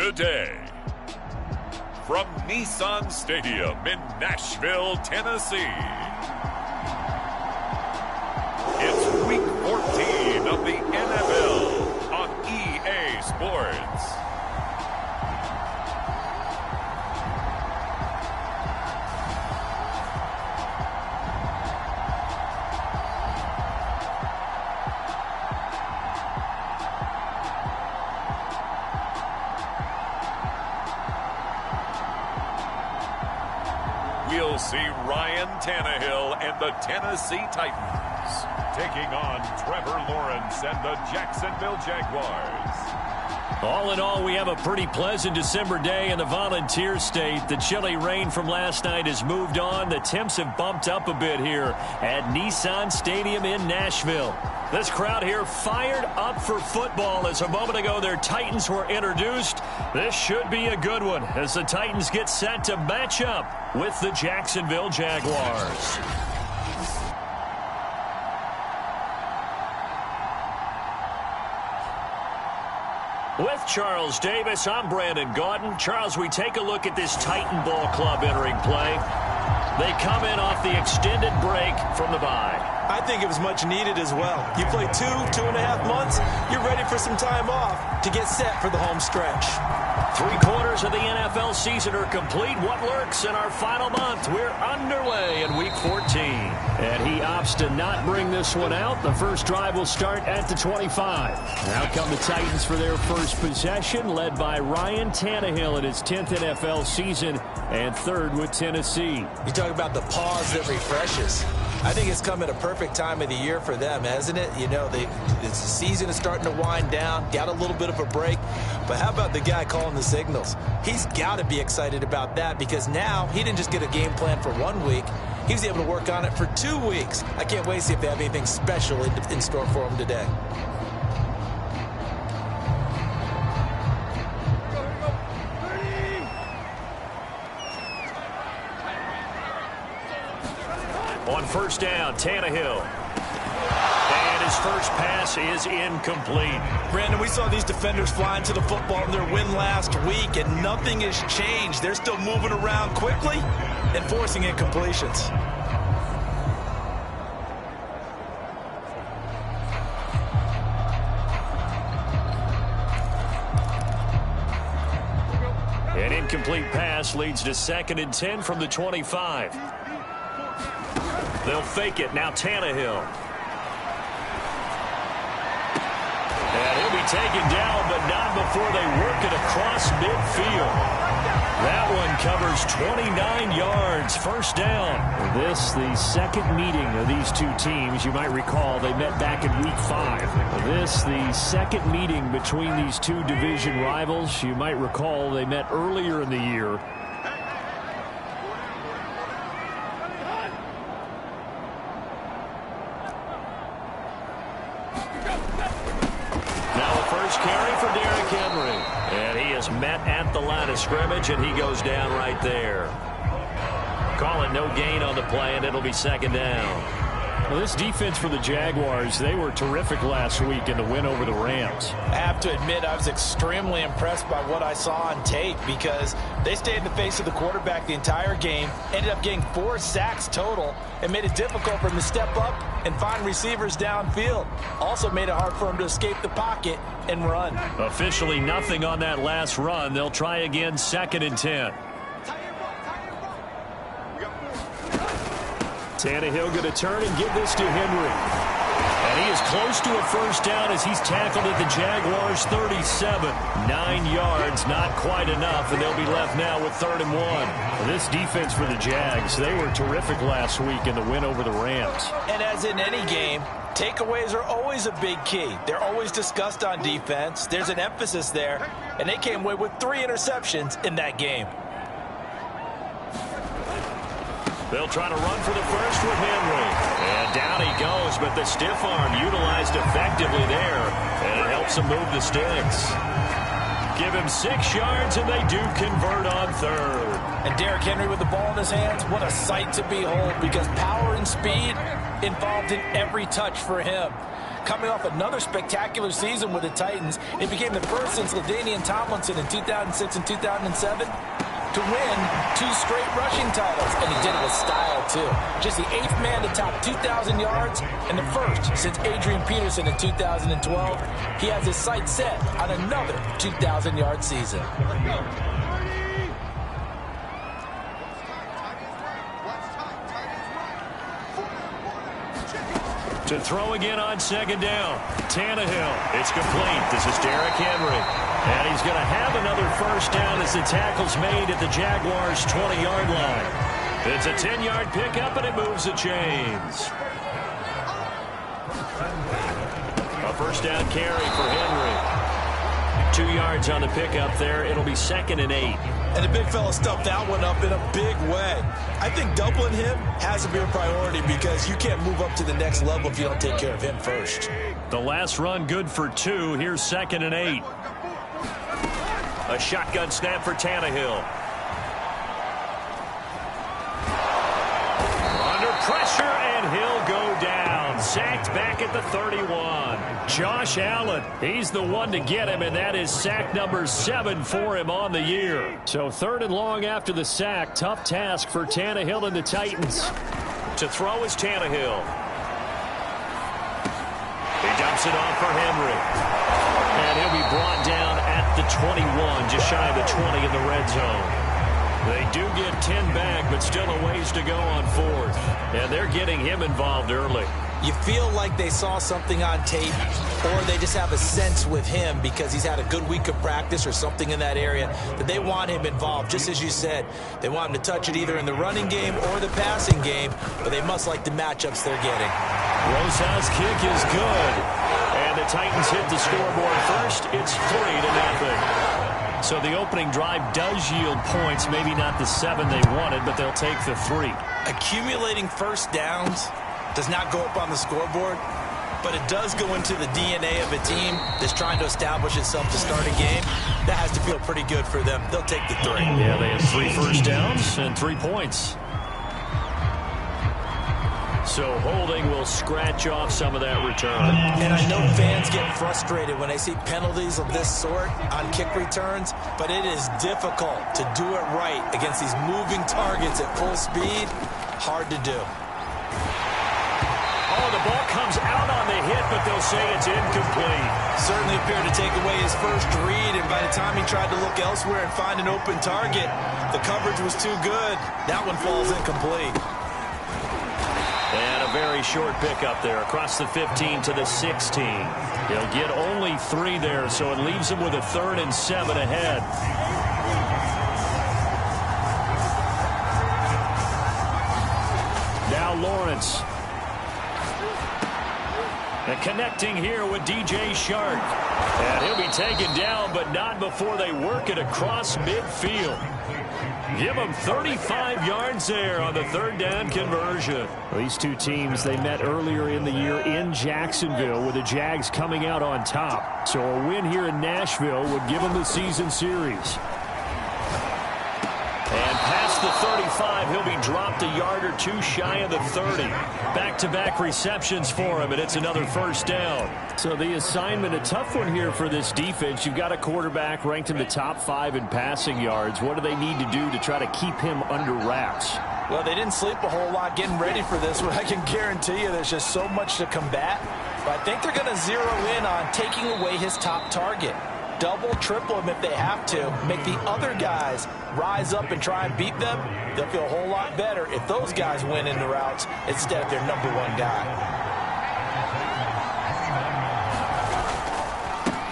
today. From Nissan Stadium in Nashville, Tennessee, it's Week 14 of the NFL on EA Sports. We'll see Ryan Tannehill and the Tennessee Titans taking on Trevor Lawrence and the Jacksonville Jaguars. All in all, we have a pretty pleasant December day in the Volunteer State. The chilly rain from last night has moved on. The temps have bumped up a bit here at Nissan Stadium in Nashville. This crowd here fired up for football as a moment ago their Titans were introduced. This should be a good one as the Titans get set to match up with the Jacksonville Jaguars. With Charles Davis, I'm Brandon Gaudin. Charles, we take a look at this Titan Ball Club entering play. They come in off the extended break from the bye. I think it was much needed as well. You play 2.5 months, you're ready for some time off to get set for the home stretch. 3/4 of the NFL season are complete. What lurks in our final month? We're underway in Week 14. And he opts to not bring this one out. The first drive will start at the 25. Now come the Titans for their first possession, led by Ryan Tannehill in his 10th NFL season and third with Tennessee. You talk about the pause that refreshes. I think it's come at a perfect time of the year for them, hasn't it? You know, the season is starting to wind down, got a little bit of a break. But how about the guy calling the signals? He's got to be excited about that because now he didn't just get a game plan for 1 week. He was able to work on it for 2 weeks. I can't wait to see if they have anything special in store for him today. On first down, Tannehill. And his first pass is incomplete. Brandon, we saw these defenders flying to the football in their win last week, and nothing has changed. They're still moving around quickly and forcing incompletions. An incomplete pass leads to 2nd and 10 from the 25. They'll fake it. Now Tannehill. And he'll be taken down, but not before they work it across midfield. That one covers 29 yards. First down. This, the second meeting of these two teams. You might recall they met back in Week 5. This, the second meeting between these two division rivals. You might recall they met earlier in the year. Met at the line of scrimmage, and he goes down right there. Call it no gain on the play, and it'll be 2nd down. Well, this defense for the Jaguars, they were terrific last week in the win over the Rams. I have to admit, I was extremely impressed by what I saw on tape because they stayed in the face of the quarterback the entire game, ended up getting 4 sacks total, and made it difficult for him to step up and find receivers downfield. Also made it hard for him to escape the pocket and run. Officially nothing on that last run. They'll try again, 2nd and 10. Tannehill going to turn and give this to Henry. And he is close to a first down as he's tackled at the Jaguars' 37. 9 yards, not quite enough, and they'll be left now with 3rd and 1. Well, this defense for the Jags, they were terrific last week in the win over the Rams. And as in any game, takeaways are always a big key. They're always discussed on defense. There's an emphasis there, and they came away with 3 interceptions in that game. They'll try to run for the first with Henry. And down he goes, but the stiff arm utilized effectively there. And it helps him move the sticks. Give him 6 yards, and they do convert on 3rd. And Derrick Henry with the ball in his hands, what a sight to behold, because power and speed involved in every touch for him. coming off another spectacular season with the Titans. It became the first since LaDainian Tomlinson in 2006 and 2007 to win 2 straight rushing titles, and he did it with style, too. Just the 8th man to top 2,000 yards and the first since Adrian Peterson in 2012. He has his sights set on another 2,000-yard season. To throw again on 2nd down. Tannehill. It's complete. This is Derrick Henry. And he's going to have another first down as the tackle's made at the Jaguars' 20-yard line. It's a 10-yard pickup, and it moves the chains. A first down carry for Henry. 2 yards on the pickup there. It'll be 2nd and 8. And the big fella stuffed that one up in a big way. I think doubling him has to be a priority because you can't move up to the next level if you don't take care of him first. The last run good for 2. Here's 2nd and 8. A shotgun snap for Tannehill. Under pressure, and he'll go down. Sacked back at the 31. Josh Allen, he's the one to get him, and that is sack number 7 for him on the year. So 3rd and long after the sack. Tough task for Tannehill and the Titans. To throw is Tannehill. He dumps it off for Henry. And he'll be brought down at the 21, just shy of the 20 in the red zone. They do get 10 back, but still a ways to go on 4th. And they're getting him involved early. You feel like they saw something on tape, or they just have a sense with him because he's had a good week of practice or something in that area that they want him involved. Just as you said, they want him to touch it either in the running game or the passing game, but they must like the matchups they're getting. Rosehouse kick is good. And the Titans hit the scoreboard first. It's 3-0. So the opening drive does yield points. Maybe not the 7 they wanted, but they'll take the 3. Accumulating first downs does not go up on the scoreboard, but it does go into the DNA of a team that's trying to establish itself to start a game. That has to feel pretty good for them. They'll take the 3. Yeah, they have 3 first downs and 3 points. So holding will scratch off some of that return. And I know fans get frustrated when they see penalties of this sort on kick returns, but it is difficult to do it right against these moving targets at full speed. Hard to do. Oh, the ball comes out on the hit, but they'll say it's incomplete. Certainly appeared to take away his first read, and by the time he tried to look elsewhere and find an open target, the coverage was too good. That one falls incomplete. And a very short pickup there across the 15 to the 16. He'll get only 3 there, so it leaves him with a 3rd and 7 ahead. Now Lawrence. And connecting here with DJ Shark. And he'll be taken down, but not before they work it across midfield. Give them 35 yards there on the 3rd down conversion. These two teams, they met earlier in the year in Jacksonville with the Jags coming out on top. So a win here in Nashville would give them the season series. And past the 35, he'll be dropped a yard or 2 shy of the 30. Back-to-back receptions for him, and it's another first down. So the assignment, a tough one here for this defense. You've got a quarterback ranked in the top 5 in passing yards. What do they need to do to try to keep him under wraps? Well, they didn't sleep a whole lot getting ready for this, but I can guarantee you there's just so much to combat. But I think they're going to zero in on taking away his top target. Double, triple him if they have to. Make the other guys rise up and try and beat them. They'll feel a whole lot better if those guys win in the routes instead of their number 1 guy.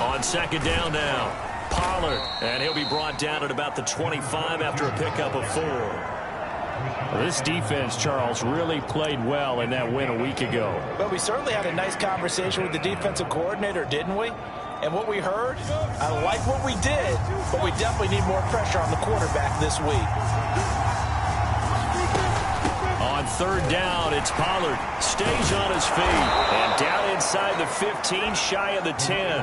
On 2nd down now, Pollard. And he'll be brought down at about the 25 after a pickup of 4. Well, this defense, Charles, really played well in that win a week ago. Well, we certainly had a nice conversation with the defensive coordinator, didn't we? And what we heard, I like what we did, but we definitely need more pressure on the quarterback this week. On 3rd down, it's Pollard. Stays on his feet. And down inside the 15, shy of the 10.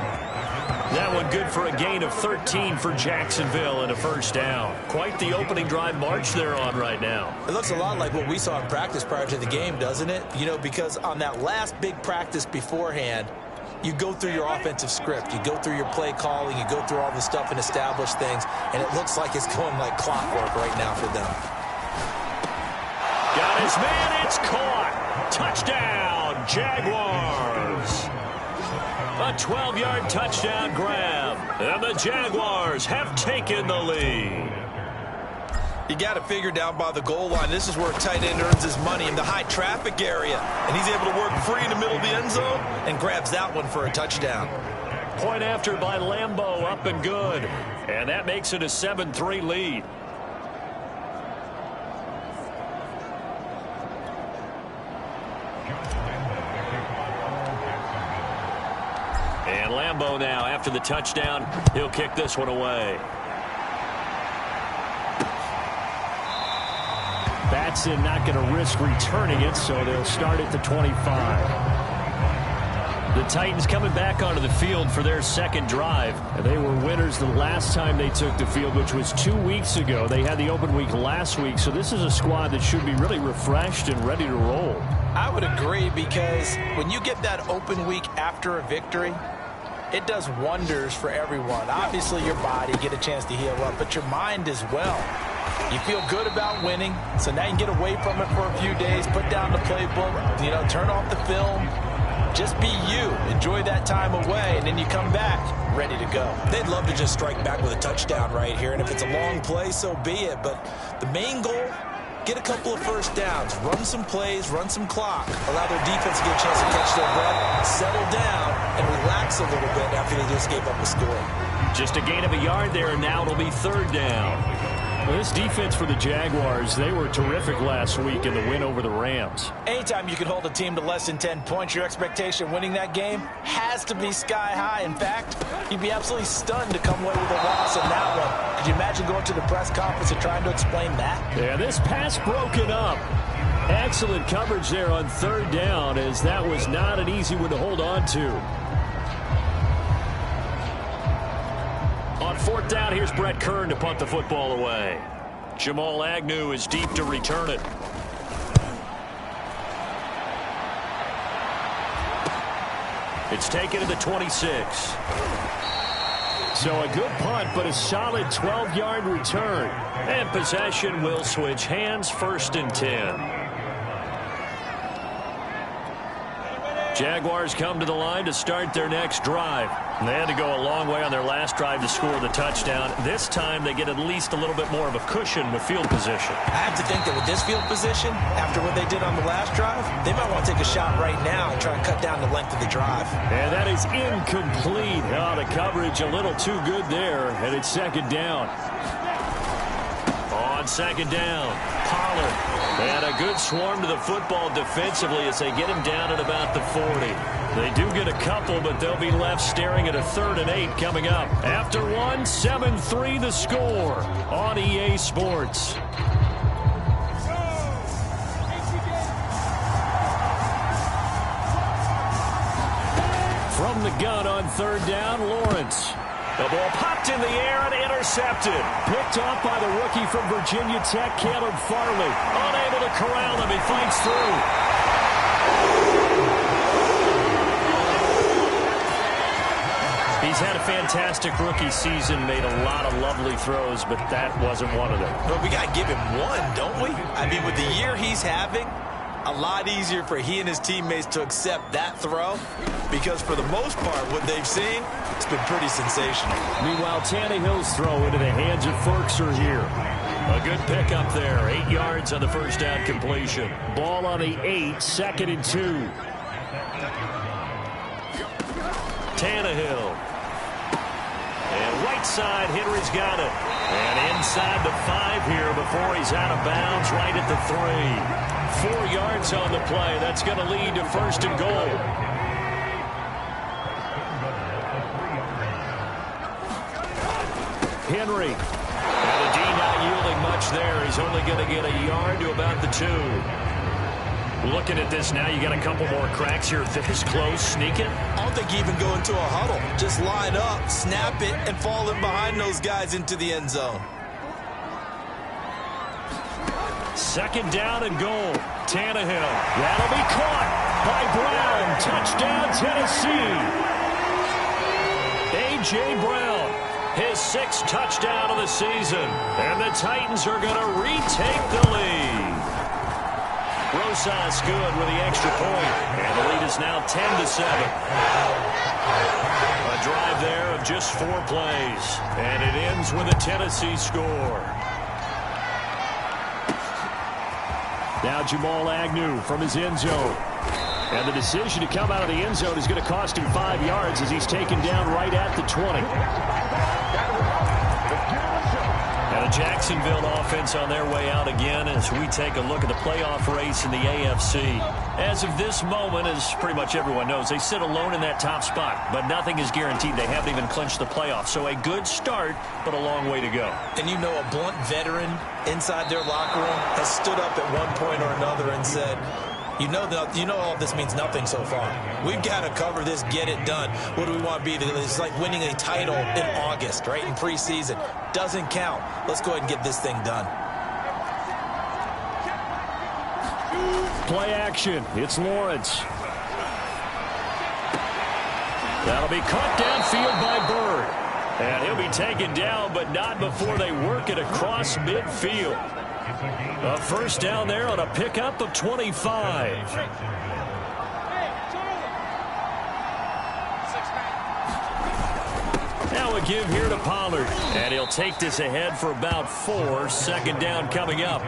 That one good for a gain of 13 for Jacksonville and a first down. Quite the opening drive march they're on right now. It looks a lot like what we saw in practice prior to the game, doesn't it? You know, because on that last big practice beforehand, you go through your offensive script. You go through your play calling. You go through all the stuff and establish things. And it looks like it's going like clockwork right now for them. Got his man. It's caught. Touchdown, Jaguars. A 12-yard touchdown grab. And the Jaguars have taken the lead. You got to figure down by the goal line. This is where a tight end earns his money in the high traffic area. And he's able to work free in the middle of the end zone and grabs that one for a touchdown. Point after by Lambeau, up and good. And that makes it a 7-3 lead. And Lambeau now, after the touchdown, he'll kick this one away. Batson not going to risk returning it, so they'll start at the 25. The Titans coming back onto the field for their second drive. They were winners the last time they took the field, which was 2 weeks ago. They had the open week last week, so this is a squad that should be really refreshed and ready to roll. I would agree, because when you get that open week after a victory, it does wonders for everyone. Obviously, your body, get a chance to heal up, but your mind as well. You feel good about winning, so now you can get away from it for a few days, put down the playbook, you know, turn off the film. Just be you. Enjoy that time away, and then you come back ready to go. They'd love to just strike back with a touchdown right here, and if it's a long play, so be it. But the main goal, get a couple of first downs, run some plays, run some clock, allow their defense to get a chance to catch their breath, settle down, and relax a little bit after they just gave up a score. Just a gain of a yard there, and now it'll be third down. Well, this defense for the Jaguars, they were terrific last week in the win over the Rams. Anytime you can hold a team to less than 10 points, your expectation winning that game has to be sky high. In fact, you'd be absolutely stunned to come away with a loss in that one. Could you imagine going to the press conference and trying to explain that? Yeah, this pass broken up. Excellent coverage there on third down, as that was not an easy one to hold on to. On fourth down, here's Brett Kern to punt the football away. Jamal Agnew is deep to return it. It's taken to the 26. So a good punt, but a solid 12-yard return. And possession will switch hands, 1st and 10. Jaguars come to the line to start their next drive. They had to go a long way on their last drive to score the touchdown. This time they get at least a little bit more of a cushion with field position. I have to think that with this field position, after what they did on the last drive, they might want to take a shot right now and try and cut down the length of the drive. And that is incomplete. Oh, the coverage a little too good there, and it's second down. On second down, Pollard. And a good swarm to the football defensively as they get him down at about the 40. They do get a couple, but they'll be left staring at a 3rd and 8 coming up. After one, 7-3 the score on EA Sports. From the gun on third down, Lawrence. The ball popped in the air and intercepted. Picked off by the rookie from Virginia Tech, Caleb Farley. Unable to corral him. He fights through. He's had a fantastic rookie season, made a lot of lovely throws, but that wasn't one of them. But we got to give him one, don't we? I mean, with the year he's having, a lot easier for he and his teammates to accept that throw, because for the most part, what they've seen, it's been pretty sensational. Meanwhile, Tannehill's throw into the hands of Ferkser here. A good pickup there. 8 yards on the first down completion. Ball on the 8, 2nd and 2. Tannehill. And right side, Henry's got it. And inside the 5 here before he's out of bounds, right at the 3. 4 yards on the play. That's going to lead to 1st and goal. Henry. And the D not yielding much there. He's only going to get a yard to about the 2. Looking at this now, you got a couple more cracks here this close. Sneak it. I don't think you even go into a huddle. Just line up, snap it, and fall in behind those guys into the end zone. Second down and goal. Tannehill. That'll be caught by Brown. Touchdown, Tennessee. A.J. Brown, his 6th touchdown of the season. And the Titans are going to retake the lead. Rosas good with the extra point. And the lead is now 10-7. A drive there of just 4 plays. And it ends with a Tennessee score. Now Jamal Agnew from his end zone. And the decision to come out of the end zone is going to cost him 5 yards as he's taken down right at the 20. And a Jacksonville offense on their way out again as we take a look at the playoff race in the AFC. As of this moment, as pretty much everyone knows, they sit alone in that top spot, but nothing is guaranteed. They haven't even clinched the playoffs. So a good start, but a long way to go. And you know, a blunt veteran inside their locker room has stood up at one point or another and said, you know all of this means nothing so far. We've got to cover this, get it done. What do we want to be? It's like winning a title in August, right, in preseason. Doesn't count. Let's go ahead and get this thing done. Play action. It's Lawrence. That'll be caught downfield by Bird. And he'll be taken down, but not before they work it across midfield. A first down there on a pickup of 25. Now a give here to Pollard. And he'll take this ahead for about 4. Second down coming up.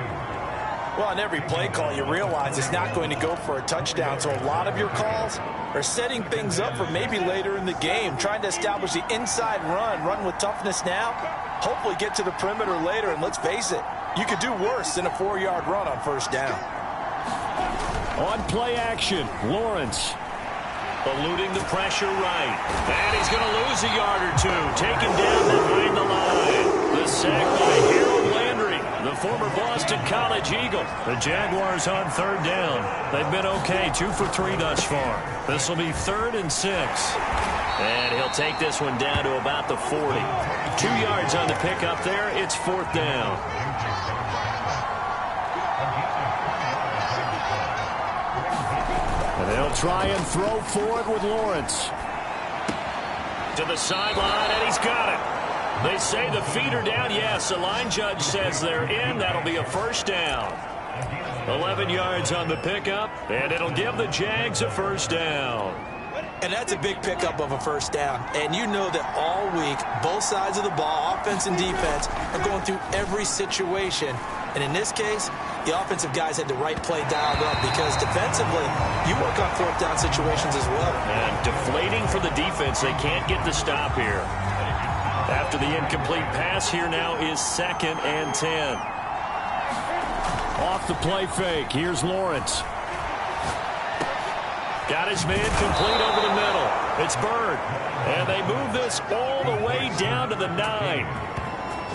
Well, on every play call, you realize it's not going to go for a touchdown. So a lot of your calls are setting things up for maybe later in the game, trying to establish the inside run with toughness now, hopefully get to the perimeter later. And let's face it, you could do worse than a 4-yard run on first down. On play action, Lawrence. Eluding the pressure right. And he's going to lose a yard or 2. Taken down behind the line. The sack by Harold Landry, the former Boston College Eagle. The Jaguars on third down. They've been okay, 2 for 3 thus far. This will be 3rd and 6. And he'll take this one down to about the 40. 2 yards on the pickup there. It's 4th down. And they'll try and throw for it with Lawrence. To the sideline, and he's got it. They say the feet are down. Yes, the line judge says they're in. That'll be a first down. 11 yards on the pickup, and it'll give the Jags a first down. And that's a big pickup of a first down. And you know that all week, both sides of the ball, offense and defense, are going through every situation. And in this case, the offensive guys had the right play dialed up because defensively, you work on 4th down situations as well. And deflating for the defense. They can't get the stop here. After the incomplete pass, here now is 2nd and 10. Off the play fake, here's Lawrence. Got his man complete over the middle. It's Bird. And they move this all the way down to the 9.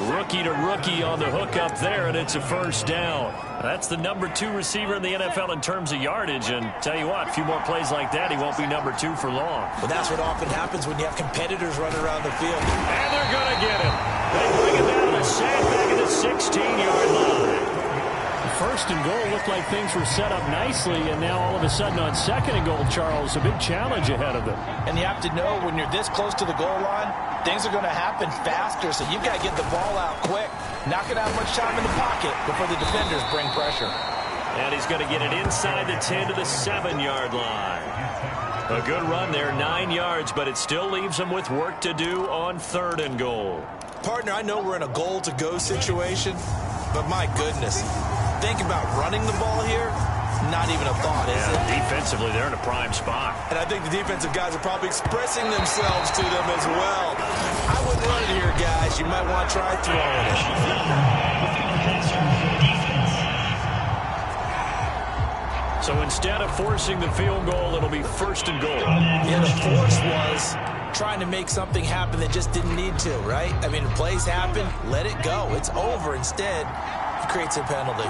Rookie to rookie on the hook up there, and it's a first down. That's the number 2 receiver in the NFL in terms of yardage, and tell you what, a few more plays like that, he won't be number 2 for long. Well, that's what often happens when you have competitors running around the field. And they're going to get him. They bring him down to the sack back at the 16-yard line. First and goal looked like things were set up nicely, and now all of a sudden on 2nd and goal, Charles, a big challenge ahead of them. And you have to know when you're this close to the goal line, things are going to happen faster, so you've got to get the ball out quick. Not going to have much time in the pocket before the defenders bring pressure. And he's going to get it inside the 10 to the 7-yard line. A good run there, 9 yards, but it still leaves him with work to do on 3rd and goal. Partner, I know we're in a goal-to-go situation, but my goodness, think about running the ball here. Not even a thought, is it? Defensively, they're in a prime spot. And I think the defensive guys are probably expressing themselves to them as well. I wouldn't run it here, guys. You might want to try throwing it. So instead of forcing the field goal, it'll be 1st and goal. Yeah, the force was trying to make something happen that just didn't need to, right? I mean, plays happen, let it go. It's over. Instead, it creates a penalty.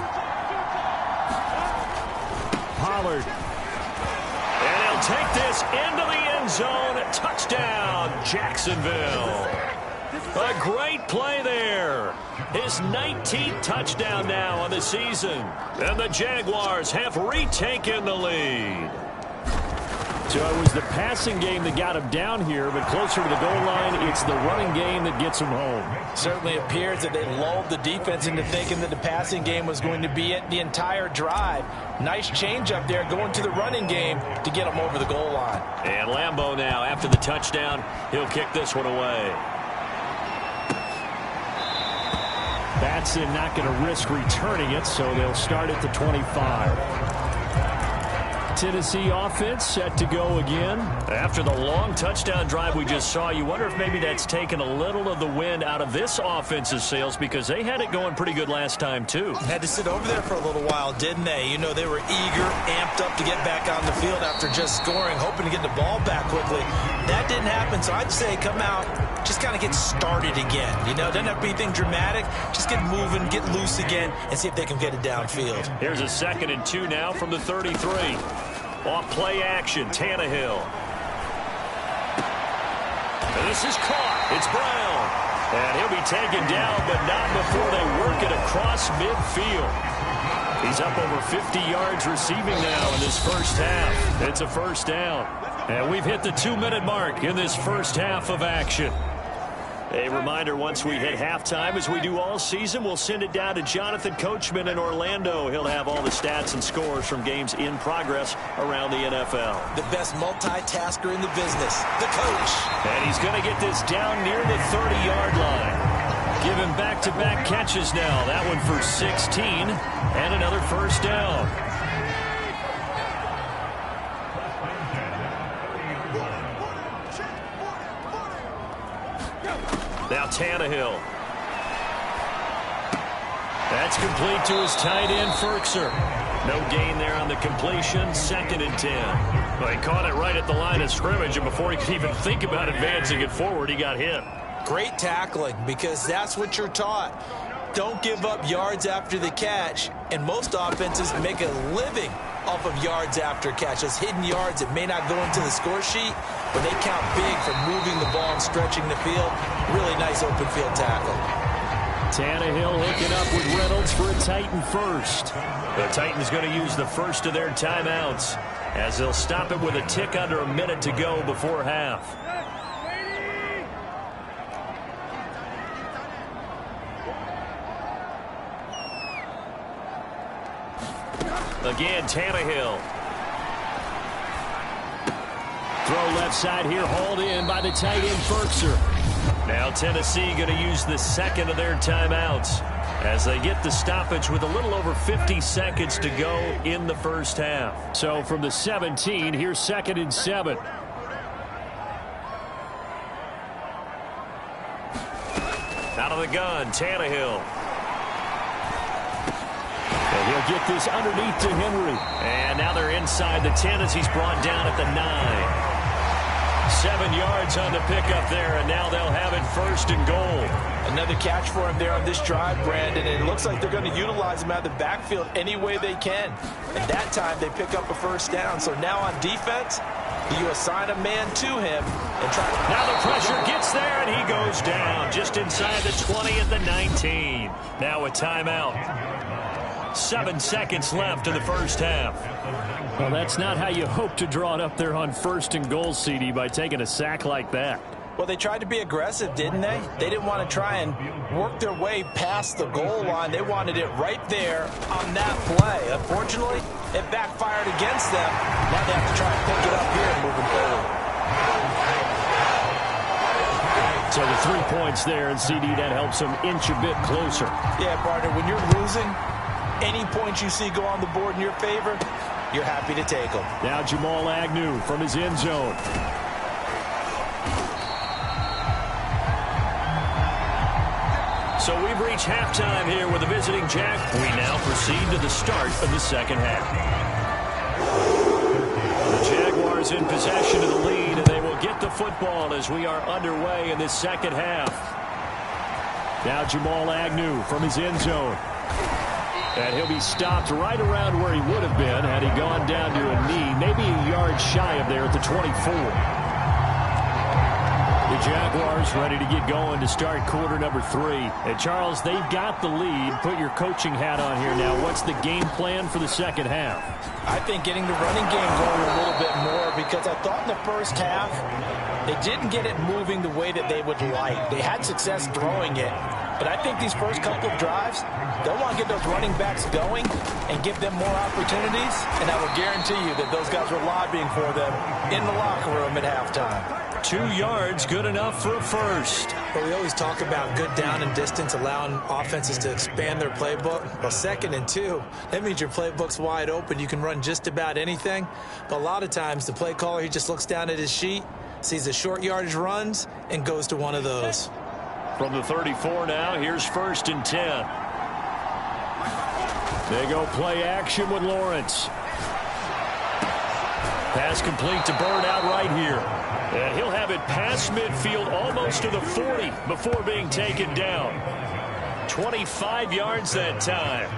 Pollard. And he'll take this into the end zone. Touchdown, Jacksonville. A great play there. His 19th touchdown now on the season. And the Jaguars have retaken the lead. So it was the passing game that got him down here, but closer to the goal line, it's the running game that gets him home. Certainly appears that they lulled the defense into thinking that the passing game was going to be it the entire drive. Nice change up there going to the running game to get him over the goal line. And Lambeau now, after the touchdown, he'll kick this one away. Batson not going to risk returning it, so they'll start at the 25. Tennessee offense set to go again. After the long touchdown drive we just saw, you wonder if maybe that's taken a little of the wind out of this offense's sails, because they had it going pretty good last time too. Had to sit over there for a little while, didn't they? You know, they were eager, amped up to get back on the field after just scoring, hoping to get the ball back quickly. That didn't happen, so I'd say come out, just kind of get started again. You know, doesn't have to be anything dramatic. Just get moving, get loose again, and see if they can get it downfield. Here's a 2nd and 2 now from the 33. Off play action, Tannehill. And this is caught. It's Brown. And he'll be taken down, but not before they work it across midfield. He's up over 50 yards receiving now in this first half. It's a first down. And we've hit the 2-minute mark in this first half of action. A reminder, once we hit halftime, as we do all season, we'll send it down to Jonathan Coachman in Orlando. He'll have all the stats and scores from games in progress around the NFL. The best multitasker in the business, the coach. And he's going to get this down near the 30-yard line. Give him back-to-back catches now. That one for 16 and another first down. Now Tannehill. That's complete to his tight end, Ferkser. No gain there on the completion. 2nd and 10. Well, he caught it right at the line of scrimmage, and before he could even think about advancing it forward, he got hit. Great tackling, because that's what you're taught. Don't give up yards after the catch, and most offenses make a living off of yards after catch. Those hidden yards that may not go into the score sheet, but they count big for moving the ball and stretching the field. Really nice open field tackle. Tannehill hooking up with Reynolds for a Titan first. The Titans going to use the first of their timeouts, as they'll stop it with a tick under a minute to go before half. Again, Tannehill. Throw left side here, hauled in by the tight end, Ferkser. Now Tennessee going to use the 2nd of their timeouts as they get the stoppage with a little over 50 seconds to go in the first half. So from the 17, here's 2nd and 7. Out of the gun, Tannehill. And he'll get this underneath to Henry. And now they're inside the 10 as he's brought down at the 9. 7 yards on the pickup there, and now they'll have it 1st and goal. Another catch for him there on this drive, Brandon. And it looks like they're going to utilize him out of the backfield any way they can. At that time, they pick up a first down. So now on defense, you assign a man to him and try to... Now the pressure gets there, and he goes down just inside the 20 at the 19. Now a timeout. 7 seconds left in the first half. Well, that's not how you hope to draw it up there on 1st and goal, CD, by taking a sack like that. Well, they tried to be aggressive, didn't they? They didn't want to try and work their way past the goal line. They wanted it right there on that play. Unfortunately, it backfired against them. Now they have to try and pick it up here and moving forward. So the 3 points there, and CD, that helps them inch a bit closer. Yeah, partner, when you're losing, any points you see go on the board in your favor, you're happy to take them. Now Jamal Agnew from his end zone. So we've reached halftime here with the visiting Jack. We now proceed to the start of the second half. The Jaguars in possession of the lead, and they will get the football as we are underway in this second half. Now Jamal Agnew from his end zone. And he'll be stopped right around where he would have been had he gone down to a knee, maybe a yard shy of there at the 24. The Jaguars ready to get going to start quarter number 3. And Charles, they've got the lead. Put your coaching hat on here now. What's the game plan for the second half? I think getting the running game going a little bit more, because I thought in the first half they didn't get it moving the way that they would like. They had success throwing it. But I think these first couple of drives, they'll want to get those running backs going and give them more opportunities. And I will guarantee you that those guys were lobbying for them in the locker room at halftime. 2 yards, good enough for a first. Well, we always talk about good down and distance, allowing offenses to expand their playbook. Well, 2nd and 2, that means your playbook's wide open. You can run just about anything. But a lot of times, the play caller, he just looks down at his sheet, sees the short yardage runs, and goes to one of those. From the 34 now, here's 1st and 10. They go play action with Lawrence. Pass complete to Bird out right here. And he'll have it past midfield almost to the 40 before being taken down. 25 yards that time.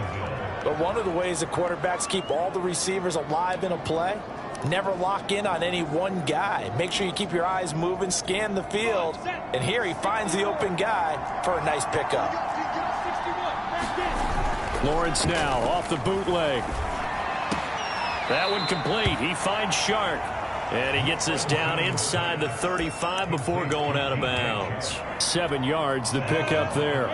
But one of the ways the quarterbacks keep all the receivers alive in a play, never lock in on any one guy. Make sure you keep your eyes moving, scan the field. And here he finds the open guy for a nice pickup. Lawrence now off the bootleg. That one complete. He finds Shark. And he gets this down inside the 35 before going out of bounds. 7 yards, the pickup there.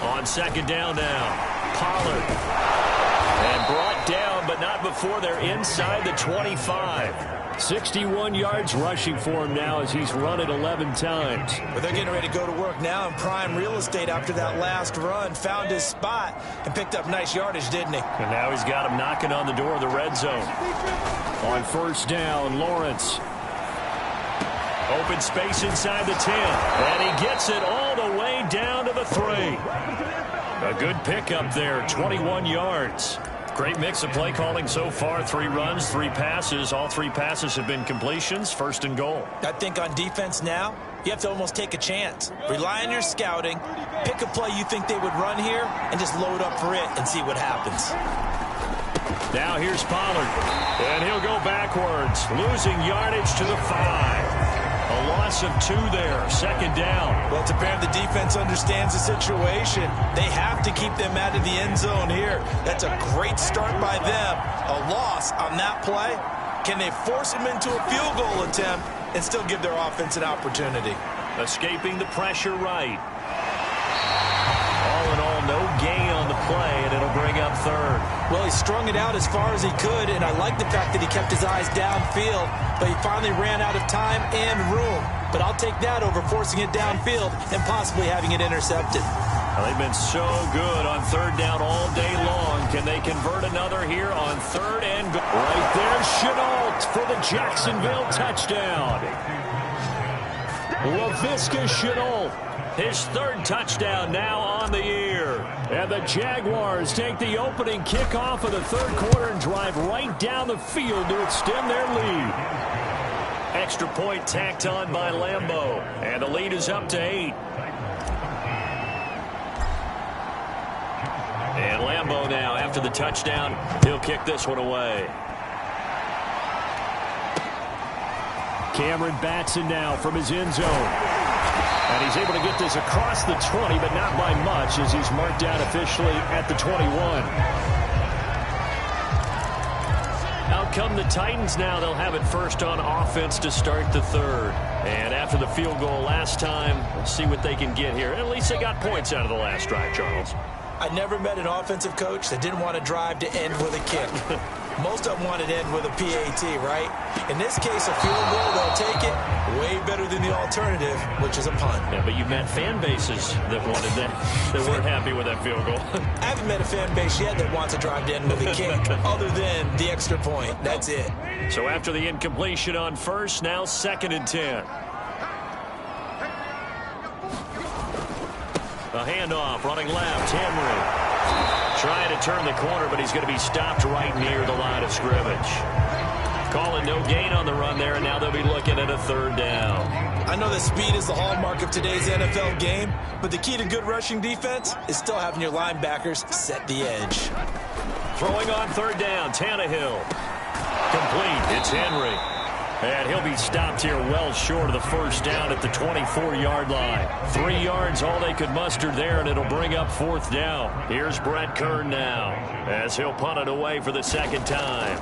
On 2nd down now. Pollard. And brought down, but not before they're inside the 25. 61 yards rushing for him now as he's run it 11 times. But they're getting ready to go to work now in prime real estate after that last run. Found his spot and picked up nice yardage, didn't he? And now he's got him knocking on the door of the red zone. On 1st down, Lawrence. Open space inside the 10. And he gets it all the way down to the 3. A good pickup there, 21 yards. Great mix of play calling so far. 3 runs, 3 passes. All 3 passes have been completions. 1st and goal. I think on defense now, you have to almost take a chance. Rely on your scouting. Pick a play you think they would run here and just load up for it and see what happens. Now here's Pollard. And he'll go backwards, losing yardage to the 5. A loss of 2 there. 2nd down. Well, it's apparent the defense understands the situation. They have to keep them out of the end zone here. That's a great start by them. A loss on that play. Can they force them into a field goal attempt and still give their offense an opportunity? Escaping the pressure right. All in all, no gain on the play, and it'll bring up 3rd. Well, he strung it out as far as he could, and I like the fact that he kept his eyes downfield, but he finally ran out of time and room. But I'll take that over forcing it downfield and possibly having it intercepted. Well, they've been so good on 3rd down all day long. Can they convert another here on 3rd and goal? Right there, Chenault for the Jacksonville touchdown. Laviska Chenault. His 3rd touchdown now on the year. And the Jaguars take the opening kickoff of the 3rd quarter and drive right down the field to extend their lead. Extra point tacked on by Lambeau. And the lead is up to 8. And Lambeau now, after the touchdown, he'll kick this one away. Cameron Batson now from his end zone. And he's able to get this across the 20, but not by much as he's marked down officially at the 21. Out come the Titans now. They'll have it first on offense to start the 3rd. And after the field goal last time, we'll see what they can get here. At least they got points out of the last drive, Charles. I never met an offensive coach that didn't want to drive to end with a kick. Most of them wanted to end with a PAT, right? In this case, a field goal, they'll take it. Way better than the alternative, which is a punt. Yeah, but you've met fan bases that wanted that, that weren't happy with that field goal. I haven't met a fan base yet that wants to drive to end with a kick, other than the extra point. That's it. So after the incompletion on 1st, now 2nd and 10. A handoff, running left, Henry. Trying to turn the corner, but he's going to be stopped right near the line of scrimmage. Calling no gain on the run there, and now they'll be looking at a 3rd down. I know that speed is the hallmark of today's NFL game, but the key to good rushing defense is still having your linebackers set the edge. Throwing on third down, Tannehill. Complete, it's Henry. And he'll be stopped here well short of the first down at the 24-yard line. 3 yards, all they could muster there, and it'll bring up fourth down. Here's Brett Kern now, as he'll punt it away for the second time.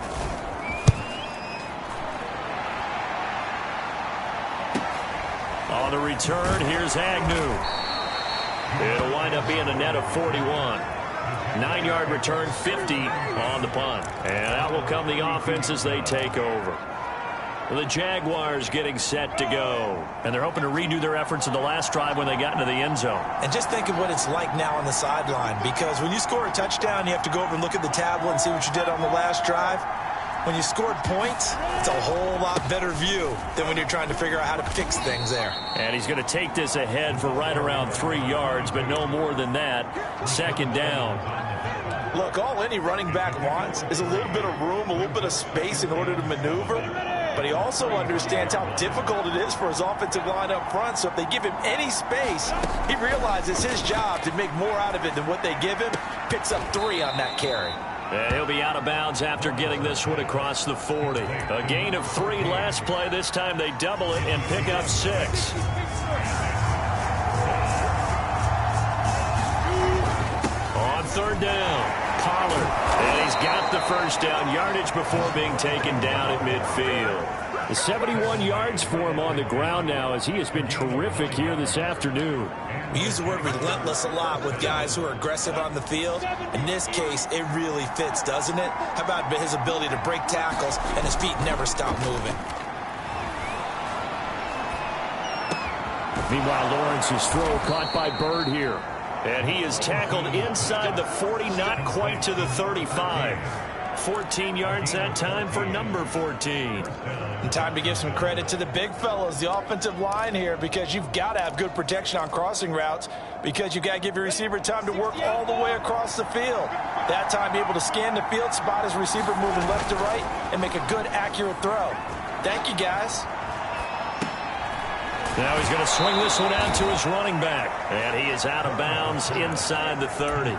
On the return, here's Agnew. It'll wind up being a net of 41. 9-yard return, 50 on the punt. And out will come the offense as they take over. The Jaguars getting set to go. And they're hoping to redo their efforts in the last drive when they got into the end zone. And just think of what it's like now on the sideline, because when you score a touchdown, you have to go over and look at the tablet and see what you did on the last drive. When you scored points, it's a whole lot better view than when you're trying to figure out how to fix things there. And he's going to take this ahead for right around 3 yards, but no more than that. Second down. Look, all any running back wants is a little bit of room, a little bit of space in order to maneuver. But he also understands how difficult it is for his offensive line up front. So if they give him any space, he realizes his job to make more out of it than what they give him. Picks up 3 on that carry. And he'll be out of bounds after getting this one across the 40. A gain of 3 last play. This time they double it and pick up 6. On third down, Pollard. And he's got the first down, yardage before being taken down at midfield. The 71 yards for him on the ground now, as he has been terrific here this afternoon. We use the word relentless a lot with guys who are aggressive on the field. In this case, it really fits, doesn't it? How about his ability to break tackles and his feet never stop moving? Meanwhile, Lawrence's throw caught by Bird here. And he is tackled inside the 40, not quite to the 35. 14 yards that time for number 14. And time to give some credit to the big fellows, the offensive line here, because you've got to have good protection on crossing routes, because you've got to give your receiver time to work all the way across the field. That time able to scan the field, spot his receiver moving left to right, and make a good, accurate throw. Thank you, guys. Now he's going to swing this one out to his running back. And he is out of bounds inside the 30.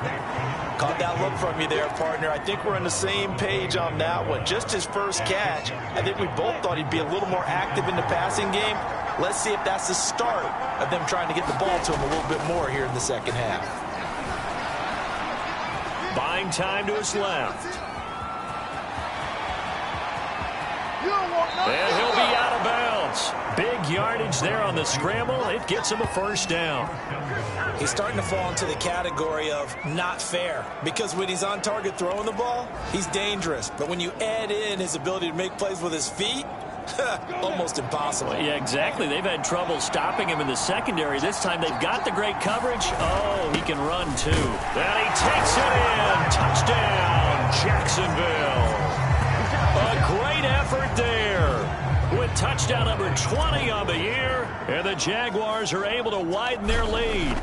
Caught that look from you there, partner. I think we're on the same page on that one. Just his first catch. I think we both thought he'd be a little more active in the passing game. Let's see if that's the start of them trying to get the ball to him a little bit more here in the second half. Buying time to his left. And he'll be out of bounds. Big yardage there on the scramble. It gets him a first down. He's starting to fall into the category of not fair, because when he's on target throwing the ball, he's dangerous. But when you add in his ability to make plays with his feet, almost impossible. Yeah, exactly. They've had trouble stopping him in the secondary. This time they've got the great coverage. Oh, he can run too. And he takes it in. Touchdown, Jacksonville. A great effort there, with touchdown number 20 on the year, and the Jaguars are able to widen their lead.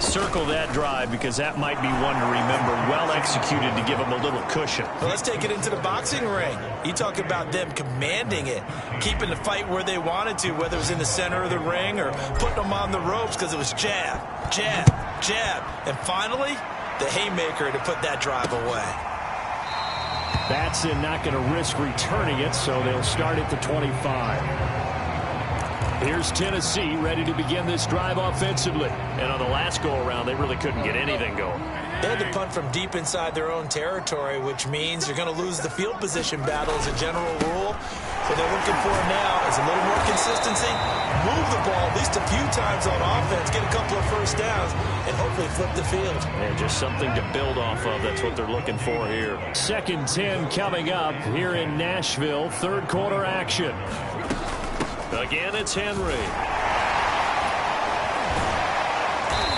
Circle that drive, because that might be one to remember. Well executed to give them a little cushion. Well, let's take it into the boxing ring. You talk about them commanding it, keeping the fight where they wanted to, whether it was in the center of the ring or putting them on the ropes, because it was jab, jab, jab, and finally, the haymaker to put that drive away. Batson not going to risk returning it, so they'll start at the 25. Here's Tennessee ready to begin this drive offensively. And on the last go-around, they really couldn't get anything going. They had to punt from deep inside their own territory, which means you're going to lose the field position battle as a general rule. What they're looking for now is a little more consistency, move the ball at least a few times on offense, get a couple of first downs, and hopefully flip the field. And just something to build off of. That's what they're looking for here. 2nd 10 coming up here in Nashville. Third quarter action. Again, it's Henry.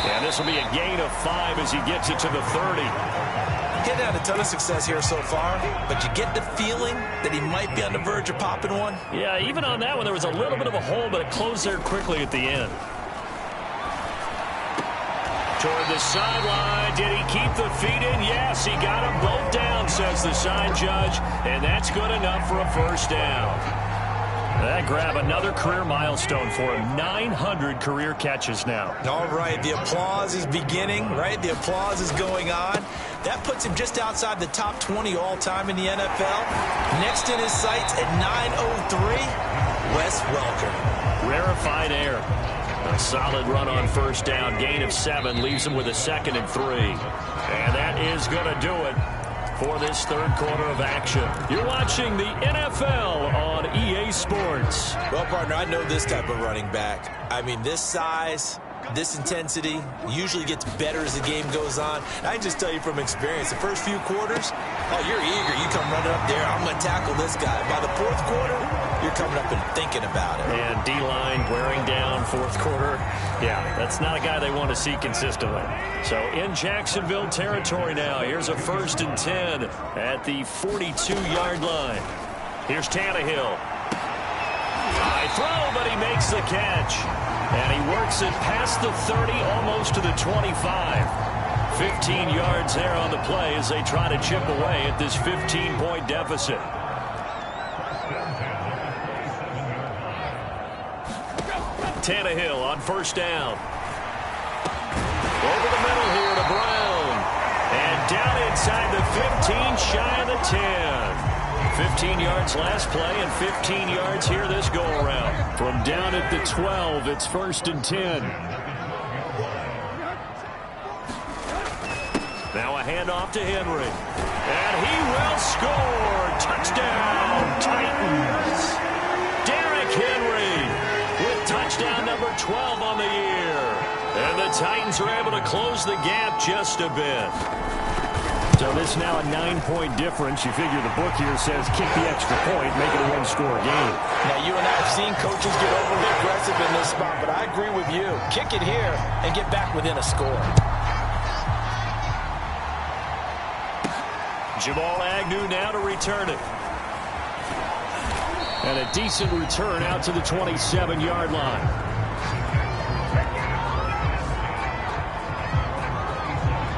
And this will be a gain of 5 as he gets it to the 30. Getting had a ton of success here so far, but you get the feeling that he might be on the verge of popping one. Yeah, even on that one, there was a little bit of a hole, but it closed there quickly at the end. Toward the sideline. Did he keep the feet in? Yes, he got them both down, says the side judge, and that's good enough for a first down. That grab another career milestone for him. 900 career catches now. All right, the applause is beginning, right? The applause is going on. That puts him just outside the top 20 all-time in the NFL. Next in his sights at 903, Wes Welker. Rarefied air. A solid run on first down. Gain of 7 leaves him with a 2nd and 3. And that is going to do it for this third quarter of action. You're watching the NFL on EA Sports. Well, partner, I know this type of running back. I mean, this size, this intensity usually gets better as the game goes on. I can just tell you from experience, the first few quarters, oh, you're eager. You come running up there, I'm going to tackle this guy. By the fourth quarter, you're coming up and thinking about it. And D-line wearing down fourth quarter. Yeah, that's not a guy they want to see consistently. So in Jacksonville territory now, here's a 1st and 10 at the 42-yard line. Here's Tannehill. High throw, but he makes the catch. And he works it past the 30, almost to the 25. 15 yards there on the play as they try to chip away at this 15-point deficit. Tannehill on first down. Over the middle here to Brown. And down inside the 15, shy of the 10. 15 yards last play and 15 yards here this go-around. From down at the 12, it's 1st and 10. Now a handoff to Henry. And he will score. Touchdown, Titans. Derrick Henry with touchdown number 12 on the year. And the Titans are able to close the gap just a bit. So this is now a 9-point difference. You figure the book here says kick the extra point, make it a one-score game. Now, you and I have seen coaches get overly aggressive in this spot, but I agree with you. Kick it here and get back within a score. Jamal Agnew now to return it. And a decent return out to the 27-yard line.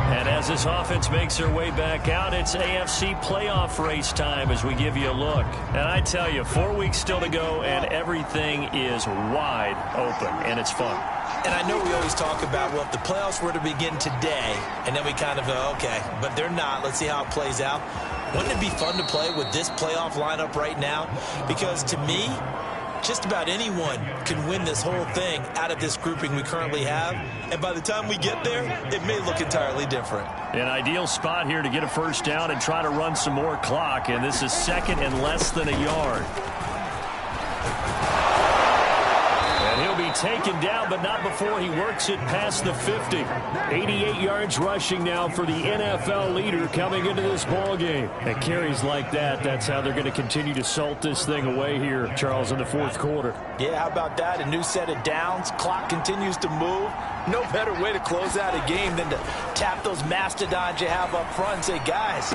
And as this offense makes their way back out, it's AFC playoff race time as we give you a look. And I tell you, 4 weeks still to go, and everything is wide open, and it's fun. And I know we always talk about, well, if the playoffs were to begin today, and then we kind of go, okay, but they're not. Let's see how it plays out. Wouldn't it be fun to play with this playoff lineup right now? Because to me, just about anyone can win this whole thing out of this grouping we currently have. And by the time we get there, it may look entirely different. An ideal spot here to get a first down and try to run some more clock. And this is 2nd and less than a yard. And he'll be taken down, but not before he works it past the 50. 88 yards rushing now for the NFL leader coming into this ball game. And carries like that, that's how they're going to continue to salt this thing away here, Charles, in the fourth quarter. Yeah, how about that? A new set of downs. Clock continues to move. No better way to close out a game than to tap those mastodons you have up front and say, guys,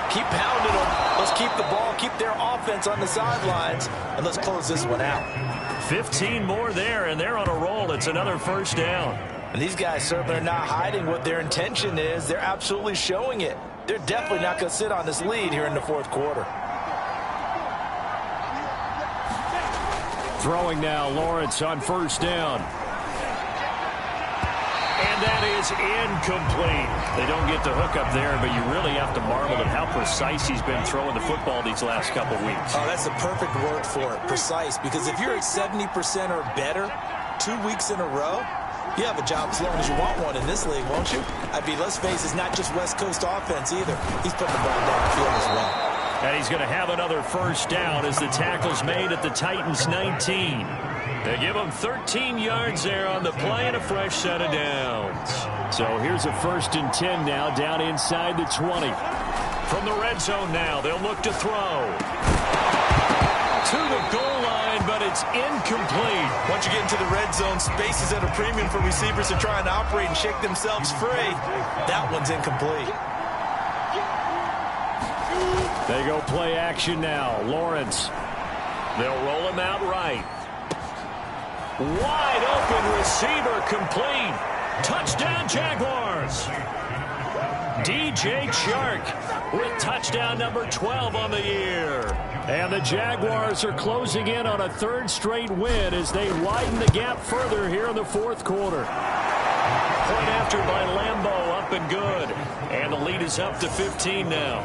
keep pounding them. Let's keep the ball, keep their offense on the sidelines, and let's close this one out. 15 more there, and they're on a roll. It's another first down. And these guys certainly are not hiding what their intention is. They're absolutely showing it. They're definitely not going to sit on this lead here in the fourth quarter. Throwing now, Lawrence on first down. And that is incomplete. They don't get the hook up there, but you really have to marvel at how precise he's been throwing the football these last couple weeks. Oh, that's the perfect word for it, precise. Because if you're at 70% or better 2 weeks in a row, you have a job as long as you want one in this league, won't you? I mean, let's face it, it's not just West Coast offense either. He's putting the ball downfield as well. And he's going to have another first down as the tackle's made at the Titans' 19. They give him 13 yards there on the play and a fresh set of downs. So here's a 1st and 10 now down inside the 20. From the red zone now, they'll look to throw. To the goal line, but it's incomplete. Once you get into the red zone, space is at a premium for receivers to try and operate and shake themselves free. That one's incomplete. They go play action now. Lawrence. They'll roll him out right. Wide open receiver complete. Touchdown Jaguars. DJ Chark with touchdown number 12 on the year. And the Jaguars are closing in on a third straight win as they widen the gap further here in the fourth quarter. Point after by Lambeau, up and good. And the lead is up to 15 now.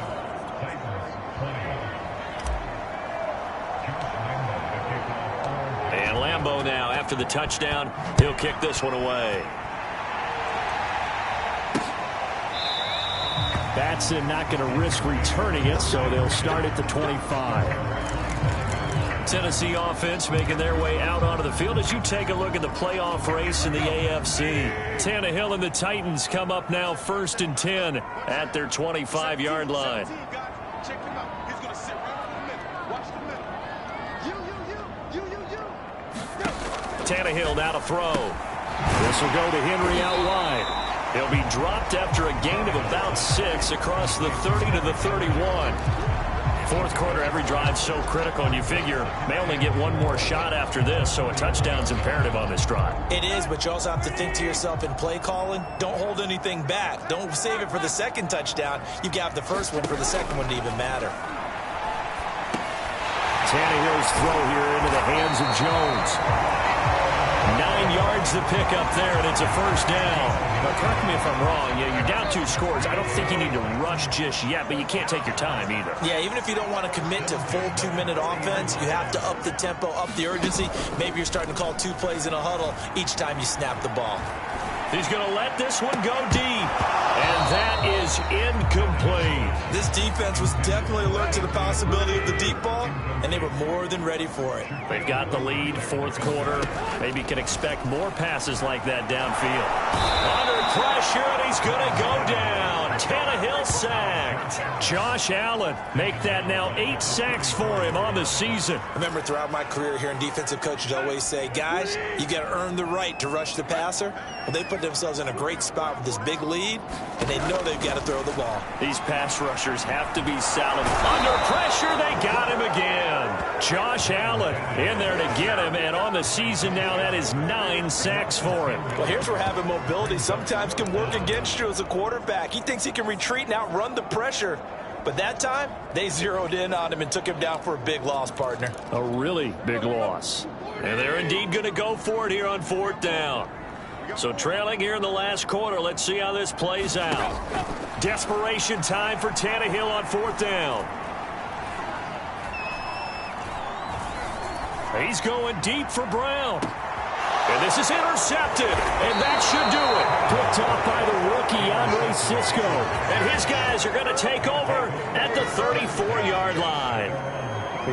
And Lambeau now, after the touchdown, he'll kick this one away. Batson not going to risk returning it, so they'll start at the 25. Tennessee offense making their way out onto the field as you take a look at the playoff race in the AFC. Tannehill and the Titans come up now 1st and 10 at their 25-yard line. Tannehill now to throw. This will go to Henry out wide. He'll be dropped after a gain of about 6 across the 30 to the 31. Fourth quarter, every drive so critical, and you figure may only get one more shot after this, so a touchdown's imperative on this drive. It is, but you also have to think to yourself in play calling, don't hold anything back. Don't save it for the second touchdown. You got the first one for the second one to even matter. Tannehill's throw here into the hands of Jones. 9 yards to pick up there, and it's a first down. Now, correct me if I'm wrong. Yeah, you're down 2 scores. I don't think you need to rush just yet, but you can't take your time either. Yeah, even if you don't want to commit to full 2-minute offense, you have to up the tempo, up the urgency. Maybe you're starting to call 2 plays in a huddle each time you snap the ball. He's going to let this one go deep, and that is incomplete. This defense was definitely alert to the possibility of the deep ball, and they were more than ready for it. They've got the lead, fourth quarter. Maybe can expect more passes like that downfield. Under pressure, and he's going to go down. Tannehill sacked. Josh Allen make that now 8 sacks for him on the season. Remember, throughout my career here in defensive coaches always say, guys, you got to earn the right to rush the passer. Well, they put themselves in a great spot with this big lead, and they know they've got to throw the ball. These pass rushers have to be solid. Under pressure, they got him again. Josh Allen in there to get him, and on the season now, that is 9 sacks for him. Well, here's where having mobility sometimes can work against you as a quarterback. He thinks he can retreat and outrun the pressure. But that time, they zeroed in on him and took him down for a big loss, partner. A really big loss. And they're indeed going to go for it here on 4th down. So trailing here in the last quarter, let's see how this plays out. Desperation time for Tannehill on 4th down. He's going deep for Brown. And this is intercepted. And that should do it. Picked off by the rookie, Andre Cisco. And his guys are going to take over at the 34-yard line.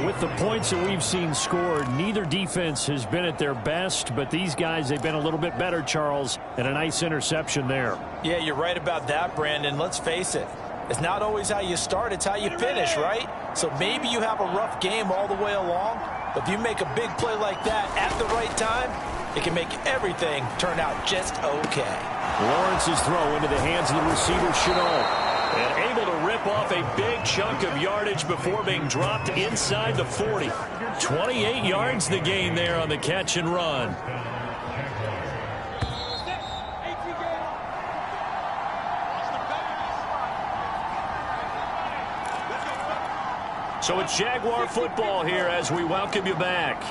With the points that we've seen scored, neither defense has been at their best, but these guys, they've been a little bit better, Charles, and a nice interception there. Yeah, you're right about that, Brandon. Let's face it. It's not always how you start, it's how you finish, right? So maybe you have a rough game all the way along, but if you make a big play like that at the right time, it can make everything turn out just okay. Lawrence's throw into the hands of the receiver, Chenault. And able to rip off a big chunk of yardage before being dropped inside the 40. 28 yards the gain there on the catch and run. So it's Jaguar football here as we welcome you back.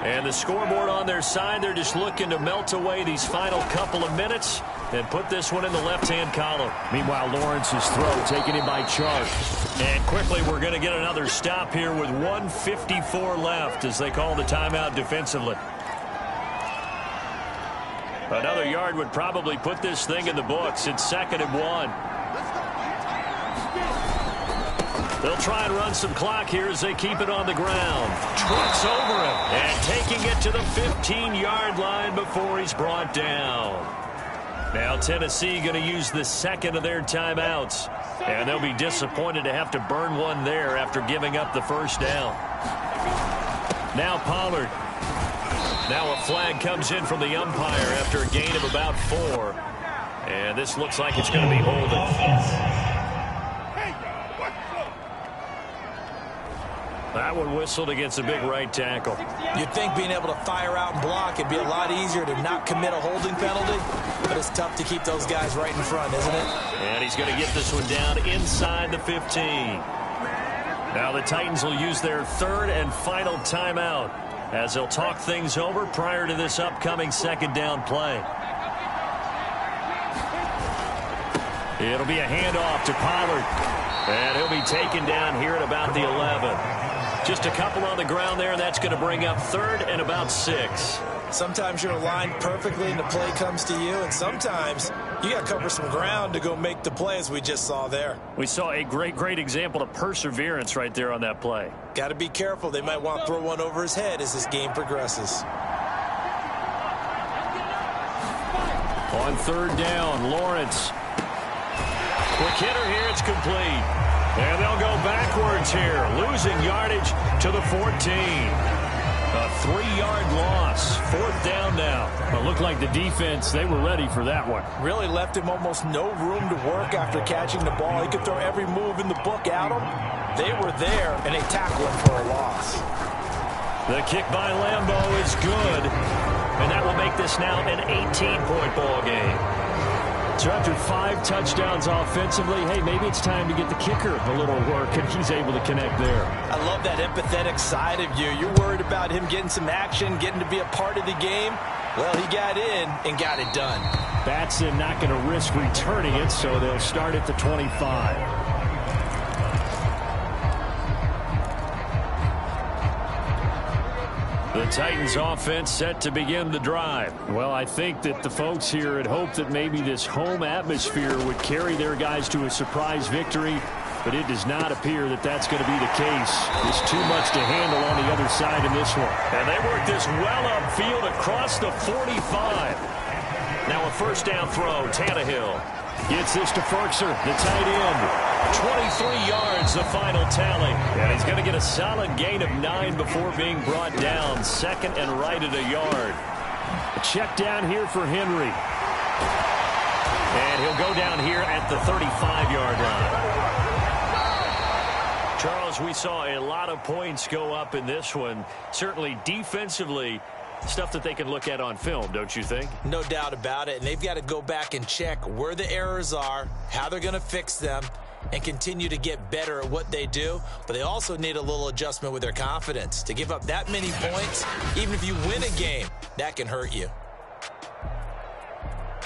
And the scoreboard on their side, they're just looking to melt away these final couple of minutes and put this one in the left-hand column. Meanwhile, Lawrence's throw taken in by Chark. And quickly, we're going to get another stop here with 1:54 left as they call the timeout defensively. Another yard would probably put this thing in the books. It's 2nd and 1. They'll try and run some clock here as they keep it on the ground. Trucks over him and taking it to the 15-yard line before he's brought down. Now Tennessee going to use the second of their timeouts. And they'll be disappointed to have to burn one there after giving up the first down. Now Pollard. Now a flag comes in from the umpire after a gain of about 4. And this looks like it's going to be holding. That one whistled against a big right tackle. You'd think being able to fire out and block would be a lot easier to not commit a holding penalty, but it's tough to keep those guys right in front, isn't it? And he's going to get this one down inside the 15. Now the Titans will use their third and final timeout as they'll talk things over prior to this upcoming second down play. It'll be a handoff to Pollard. And he'll be taken down here at about the 11. Just a couple on the ground there, and that's going to bring up third and about 6. Sometimes you're aligned perfectly and the play comes to you, and sometimes you got to cover some ground to go make the play, as we just saw there. We saw a great example of perseverance right there on that play. Got to be careful. They might want to throw one over his head as this game progresses. On third down, Lawrence. Quick hitter here, it's complete. And they'll go backwards here, losing yardage to the 14. A 3-yard loss, fourth down now. It looked like the defense, they were ready for that one. Really left him almost no room to work after catching the ball. He could throw every move in the book at him. They were there, and they tackled him for a loss. The kick by Lambeau is good. And that will make this now an 18-point ball game. So after 5 touchdowns offensively, hey, maybe it's time to get the kicker a little work, and he's able to connect there. I love that empathetic side of you. You're worried about him getting some action, getting to be a part of the game. Well, he got in and got it done. Batson not going to risk returning it, so they'll start at the 25. The Titans offense set to begin the drive. Well, I think that the folks here had hoped that maybe this home atmosphere would carry their guys to a surprise victory, but it does not appear that that's going to be the case. There's too much to handle on the other side in this one. And they work this well upfield across the 45. Now a first down throw, Tannehill. Gets this to Ferkser, the tight end. 23 yards, the final tally. And he's going to get a solid gain of 9 before being brought down. Second and right at a yard. A check down here for Henry. And he'll go down here at the 35-yard line. Charles, we saw a lot of points go up in this one. Certainly defensively, stuff that they can look at on film, don't you think? No doubt about it. And they've got to go back and check where the errors are, how they're going to fix them, and continue to get better at what they do. But they also need a little adjustment with their confidence. To give up that many points, even if you win a game, that can hurt you.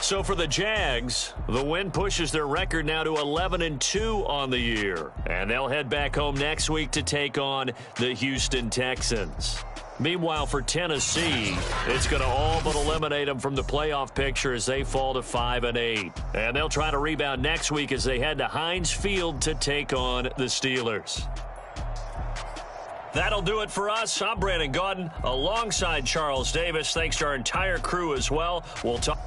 So for the Jags, the win pushes their record now to 11-2 on the year. And they'll head back home next week to take on the Houston Texans. Meanwhile, for Tennessee, it's going to all but eliminate them from the playoff picture as they fall to 5-8. And they'll try to rebound next week as they head to Heinz Field to take on the Steelers. That'll do it for us. I'm Brandon Gaudin alongside Charles Davis. Thanks to our entire crew as well. We'll talk.